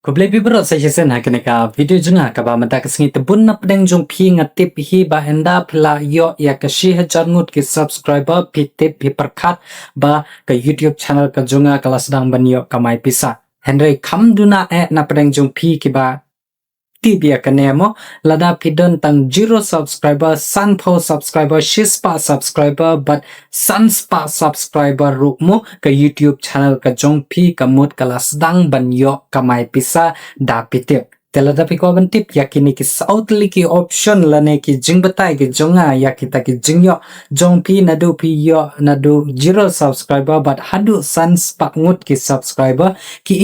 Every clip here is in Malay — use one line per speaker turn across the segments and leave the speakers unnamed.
Kublai bibro saya sen hakene ka video junga ka ba mata ka singi tebun na pedeng jong phi ngatip hi ba enda phila yo ya ka 6000 ngut ki subscriber pi tip pi perkhat ba ka YouTube channel ka junga kala sedang banyo kamai pisa Henry kamduna na pedeng jong phi ki ba tibia kanemo lada pidon tang 0 subscriber sanpo subscriber shispa subscriber but sunspa subscriber rukmo ka YouTube channel ka jongpi kamut kalas dang banyo kamai pisa dapitip telada piko bantip yakini ki sautli ki option lane ki jingbatai ki jonga yakita ki jingyo jongpi nadu pi yo nadu 0 subscriber but hadu sunspa ngut ki subscriber ki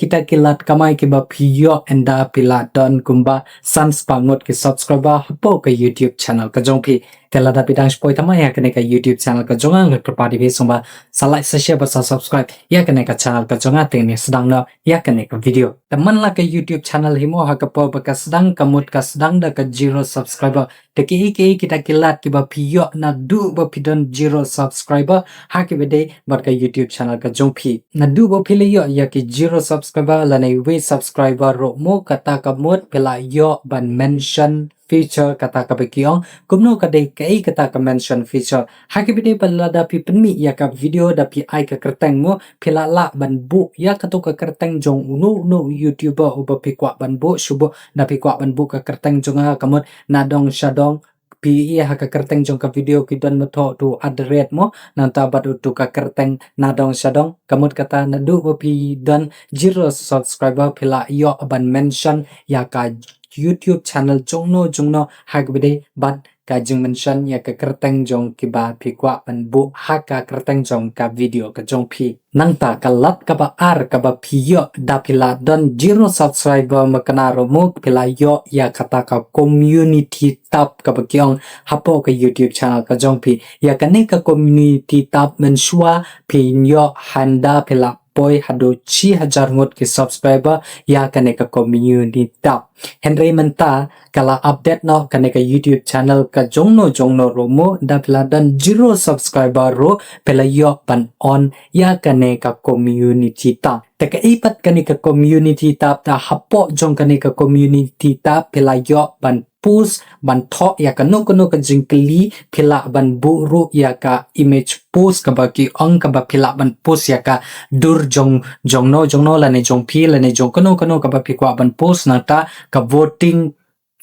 kita kilat kamai ki ba piyo enda pilat don kumba sans pangut ki subscriber hapo ka YouTube channel ka jongpi telada bidang spoi tama ya kene ka YouTube channel ka jonga ngat propadi be somba salai sa share ba sa subscribe ya kene ka channel ka jonga teni sedang no ya kene ka video teman la ka YouTube channel himo ha ka po ba ka sedang kamut ka sedang da ka 0 subscriber te ki kita kilat ki ba piyo na du ba pidon 0 subscriber ha ki bede ba ka YouTube channel ka jongpi na du ba pile yo ya ki 0 subscriber la nei we subscriber ro mo kata ka mot pela yo ban mention feature kata ka bekiong kumno ka dei kai kata ka mention feature hakibide balada pi penmi ya ka video da pi ai ka kerteng mo pila la ban bu ya ka to ka kerteng jong no YouTuber uba pi kwa ban bu shubo da pi kwa ban bu ka kerteng jong ha kamot nadong shadong pi ha ka kerteng jong ka video kidon mo to tu adret mo nanta bat tu ka kerteng nadong shadong kamot kata nadu pi dan 0 subscriber pila yo ban mention ya ka YouTube channel jongno hagbede ban ka jing mention ya ka kerteng jong ki ba pi kwa ban bu ha ka kerteng jong ka video ka jong pi nang ta kalat ka ba ar ka ba pi yo da pila don 0 subscriber makana ro mo pila yo ya kata ka community tab ka ba kyong hapo ka YouTube channel ka jong pi ya ka ne ka community tab menshua pi yo handa pila poi hado 6000 ngut ki subscriber ya kane ka community tab Henry menta kala update no kane ka YouTube channel ka jongno romo da peladan 0 subscriber ro pela yo pan on ya kane ka community tab teka ipat kane ka community tab ta hapo jong kane ka community tab pela yo pan post ban tho ya ka no ka jingkli phila ban buru ya ka image post ka ba ki ong ka ba phila ban post ya ka dur jong no la ne jong phi la ne jong ka ba phi kwa ban post na ta ka voting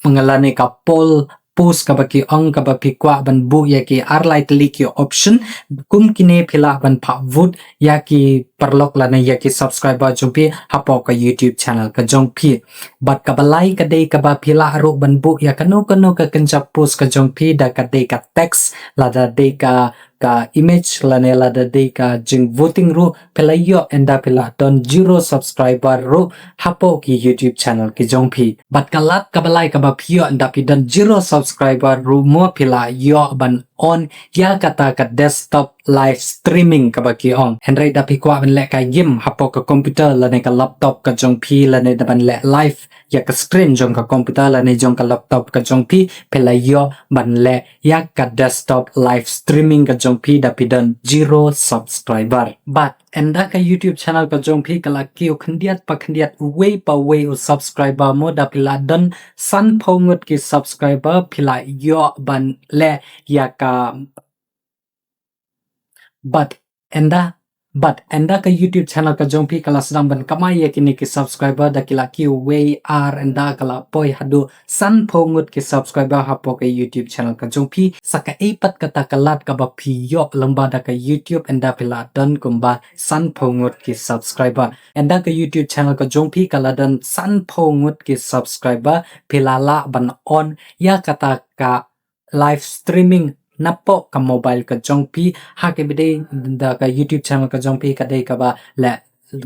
mengalane ka poll post ka ba ki ong ka ba phi kwa ban bu ya ki ar like click your option kum kine phila ban pha vote ya ki perlok la ne ya ki subscriber jong pi hapo ka YouTube channel ka jong pi bat ka balai ka dei ka ba phila ro ban bu ya ka no ka kenjap post ka jong pi da ka dei ka text la da dei ka image la ne la da dei ka jing voting ro phela yo enda phela don 0 subscriber ro hapo ki YouTube channel ki jong pi bat ka lat ka balai ka ba phio enda pi don 0 subscriber ro mo phela yo ban on ya kata ka desktop live streaming ka ba ki ong henry da pi kwa ban le ka yim hapo ka computer la ne ka laptop ka jong pi la ne da ban le live ya ka screen jong ka computer la ne jong ka laptop ka jong pi phela yo ban le ya ka desktop live streaming ka jong pi da pi don 0 subscriber but enda ka YouTube channel ka jong pi kala ki khndiat way u subscriber mo da pila don san phongut ki subscriber phila yo ban le ya ka but enda ka YouTube channel ka jong pi kala sedang ban kamai ya kini ki subscriber da kila ki way ar enda kala poi hadu san phongut ki subscriber hapo ka YouTube channel ka jong pi saka ipat kata kalat ka ba pi yo lamba da ka YouTube enda pila don kumba san phongut ki subscriber enda ka YouTube channel ka jong pi kala don san phongut ki subscriber pila la ban on ya kata ka live streaming napo ka mobile ka jong pi ha ke bide da ka YouTube channel ka jong pi ka dei ka ba la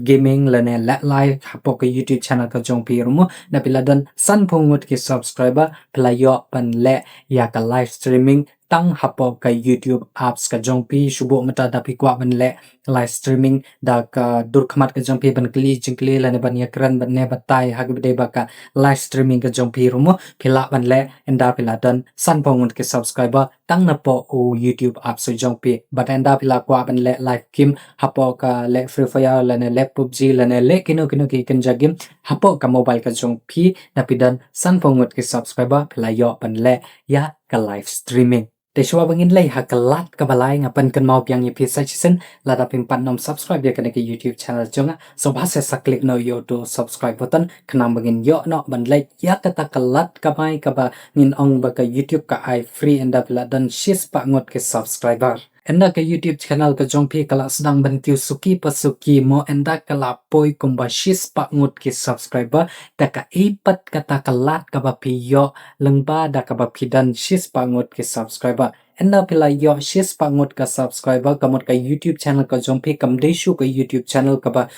gaming la ne la live hapo ka YouTube channel ka jong pi rumo na pila dan san phongut ki subscriber pila yo pan le ya ka live streaming tang hapo ka YouTube apps ka jong pi shubo mata da pi kwa ban le live streaming da ka dur khamat ka jong pi ban jingkli la ne ban ya kran ban ne batai ha ke bide ba ka live streaming ka jong pi rumo pila ban le enda pila dan san phongut ki subscriber tang na po o YouTube app so jong pi but enda pila kwa ban le live game hapo ka le free fire la ne le PUBG la ne le kino ki kan jagim hapo ka mobile ka jong phi dapi dan san pongot ki subscriber phila yo ban le ya ka live streaming te shwa bangin lei ha kalat ka balai ngapan kan mau piang ye phi sa chisen la da pim pan nom subscribe ya kan ke YouTube channel jonga so ba se sa click no yo to subscribe button kanam bangin yo no ban le ya kata kalat ka mai ka ba nin ong ba ka YouTube ka ai free and up la dan shis pa ngot ke subscriber enda ka YouTube channel ka jong phi kala sedang bentiu suki pasuki mo enda kala poi kumba shis pa ngut ki subscriber da ka ipat kata kalat ka ba pi yo lengba da ka ba pi dan shis pa ngut ki subscriber enda pila yo shis pa ngut ka subscriber kamot ka YouTube channel ka jong phi kam desu ka YouTube channel ka ba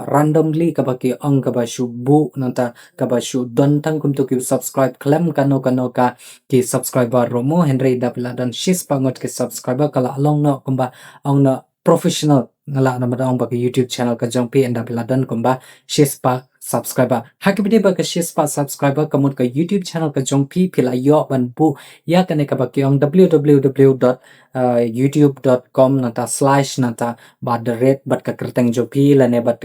randomly ka ba ki ong ka ba shu bu nanta ka ba shu don tang kum to ki subscribe klem kano ka ki subscriber romo henry da pila dan shis pa ngut ki subscriber kala long no kumba ong no professional ngala na madang ba YouTube channel ka jong pi enda bila dan kumba shispa subscriber hakibide ba ka shispa subscriber kamut ka YouTube channel ka jong pi pila yo ban bu ya kane ka ba ki ong www.youtube.com nata / nata ba the rate bat ka kerteng jong pi lane bat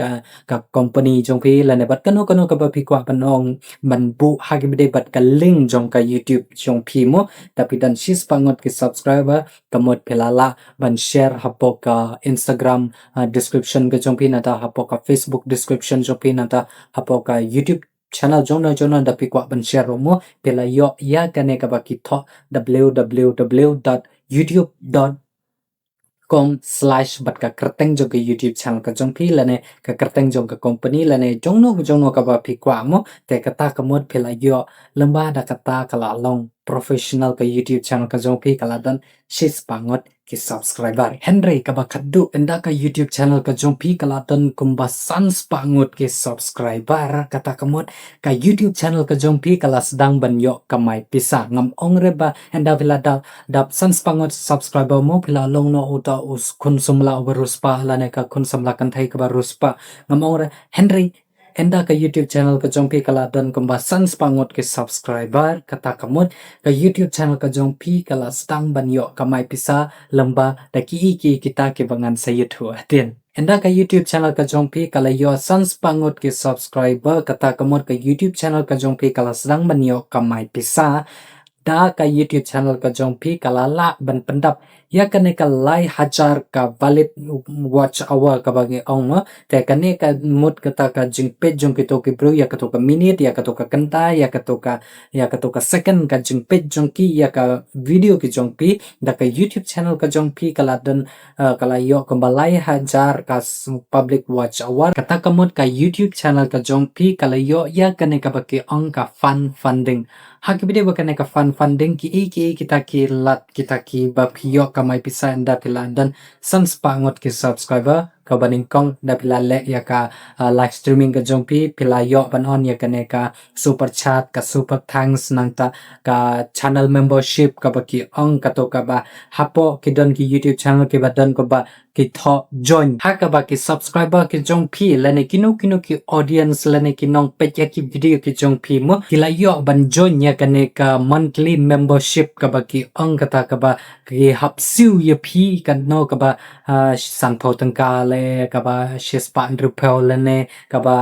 ka company jong pi lane bat kano ka ba pi kwa panong ban bu hakibide bat ka link jong ka YouTube jong pi mo tapi dan shispa ngot ki subscriber kamut pilala ban share hapo ka Instagram description ka jong pi nata hapo ka Facebook description jong pi nata hapo ka YouTube channel jona da pi kwa ban share mo pila yo ya kane ka ba ki tho www.youtube.com/bat ka kerteng jong ka YouTube channel ka jong pi lane ka kerteng jong ka company lane jongno ka ba pi kwa mo te kata kamut pila yo lamba da kata kala long professional ka YouTube channel ka jong pi kala dan shis pangot ki subscriber Henry ka ba kaddu enda ka YouTube channel ka jong pi kala dan kumba sans pangot ki subscriber kata kamut ka YouTube channel ka jong pi kala sedang banyo kamai pisa ngam ong reba enda vila dap sans pangot subscriber mo pila long no uta us kun sumla overus pa lane ka kun samla kan thai ka barus pa ngam ong re Henry enda ka YouTube channel ka jong pi kala dan kumba sans pangot ke subscriber kata kamut ka YouTube channel ka jong pi kala stang banyo kamai pisa lamba da ki kita ke bangan sa YouTube atin enda ka YouTube channel ka jong pi kala yo sans pangot ke subscriber kata kamut ka YouTube channel ka jong pi kala stang banyo kamai pisa da ka YouTube channel ka jong pi kala la ban pendap ya kane ka lai hajar ka valid watch hour ka bagi ong te kane ka mut kata ka jing page jong kito ki bro ya kato ka minute ya kato ka kanta ya kato ka second ka jing page jong ki ya ka video ki jong pi da ka YouTube channel ka jong pi kala dan kala yo kembali hajar ka public watch hour kata kamut ka YouTube channel ka jong pi kala yo ya kane ka bagi ong ka funding hakibide ba kane ka funding ki kita ki lat kita ki bapio kamay pisa enda pila dan sans pangot ki subscriber ka baning kong da pila le ya ka live streaming ka jong pi pila yo ban on ya kane ka super chat ka super thanks nangta ka channel membership ka ba ki ong ka to ka ba hapo ki don ki YouTube channel ki ba don ko ba ki tho join ha ka ba ki subscriber ki jong pi lane kinu ki audience lane ki nong page ya ki video ki jong pi mo kila yo ban join ya kane ka monthly membership ka ba ki ong kata ka ba ki hapsiu ya pi kan no ka ba san po tangka le ka ba shispa andrupel lane ka ba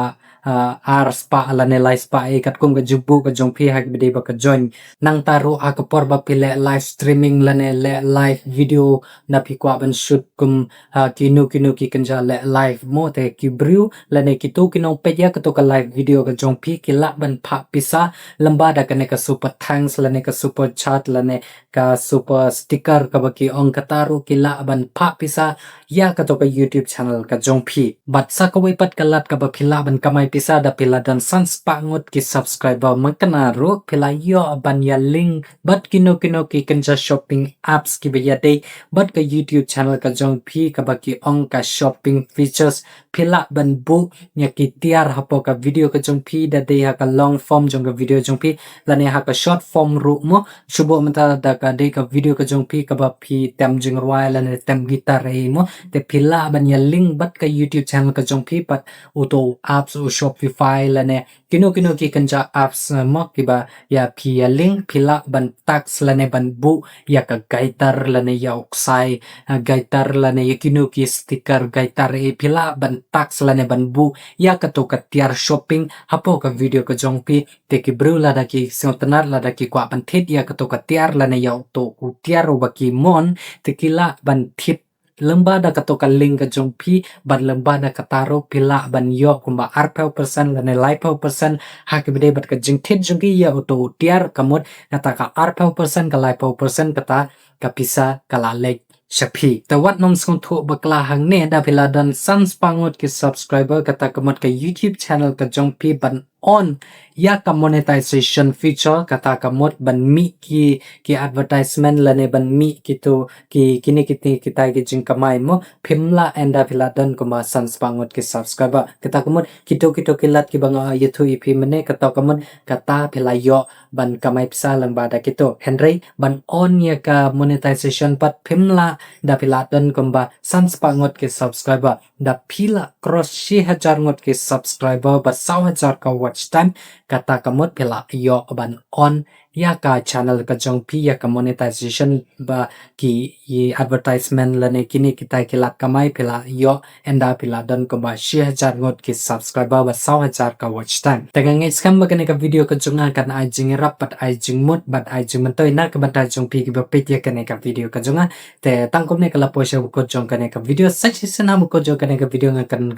spa lane live spa kat kung ka jubu ka jong pi hak bide ba ka join nang taro ka porba pile live streaming lane le live video na pi kwa ban shoot kum kinu ki kanja le live mo te ki brew lane ki to kinong peja ka to ka live video ka jong pi ki la ban pha pisa lamba da kane ka super thanks lane ka super chat lane ka super sticker ka ba ki ong ka taro ki la ban pha pisa ya ka to ka YouTube channel ka jong pi but sa ka pat ka lat ka ba phila ban kamay pisa da pila dan sans pangot ki subscriber magkanaro pila yo ban ya link but kino ki kanja shopping apps ki ba day but ka YouTube channel ka jong pi ka ba ki ong ka shopping features pila ban bu nya ki tiar hapo ka video ka jong pi da day ha ka long form jong ka video jong pi lane ha ka short form ru mo subo mata da ka day ka video ka jong pi ka ba pi tem jing rwai lane tem guitar mo te pila ban ya link bat ka YouTube channel ka jong phi pat auto apps u Shopify la ne kino ki kanja apps mo ki ba ya phi ya link pila ban tax la ne ban bu ya ka gaitar la ne ya oksai gaitar la ne ya kino ki sticker gaitar e pila ban tax la ne ban bu ya ka to ka tiar shopping hapo ka video ka jong phi te ki bru la da ki sengtenar la da ki kwa ban thit ya ka to ka tiar la ne ya to ku tiar ro ba ki mon te kila ban thit lembah da katoka link ka jong phi ban lembah da kataro pila ban yo kumba arpau% lane laipau% hakibde bat ka jing thit jong ki ya auto tiar kamot kata ka arpau% ka laipau% kata ka pisa kala lek shapi tawat nom skong thu bakla hang ne da pila dan sans pangot ki subscriber kata kamot ka YouTube channel ka jong phi ban on ya ka monetization feature kata kamot ban mi ki advertisement lane ban mi kitu ki kini kita ki jing kamai mo phimla enda phila dan kuma sans pangot ki subscriber kita kamot kito kilat ki banga yuthu ipi mene kata kamot kata phila yo ban kamai pisa lamba da kito henry ban on ya ka monetization pat phimla da phila dan kumba sans pangot ki subscriber da phila cross 6000 ngot ki subscriber ba 1000 ka watch time kata kamot phila yo ban on ya ka channel ka jong phi ya ka monetization ba ki advertisement lane kini kita kilat kamai phila yo enda phila don ko ba 6000 ngot ki subscriber ba 1000 ka watch time tenga ngai skam ba ka video ka junga kan ai jing rap pat ai jing mut bat ai jing man toy na ka banta jong phi ki ba pet ya ka video ka junga te tangkom ne kala poisa ko jong ka video suggestion ham ko jong ka video kan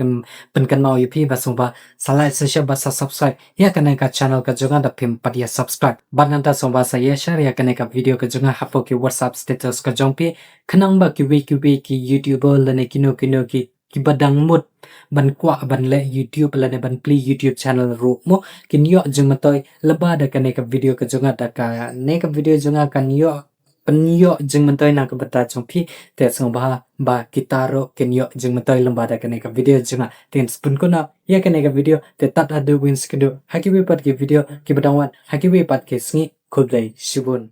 pen kan mau yupi ba sumba salai se ba subscribe ya ka channel ka junga da phim pat ya subscribe ban ta somba sa ya share ya ka video ka junga hapo ki WhatsApp status ka jong pi khanang ba ki ki YouTuber lane kino ki badang mut ban kwa ban le YouTube lane ban pli YouTube channel ro mo kin yo jung matoy laba da ka video ka junga da ka video junga kan yo penyo jeng mentoy na ka bata chong phi te song ba kitaro ken yo jeng mentoy lamba da ka video junga ten spoon ko na ya ka video te tat adu wins kedo hakiwe pat ki video ki badangwan hakiwe pat ke sngi khodai shibun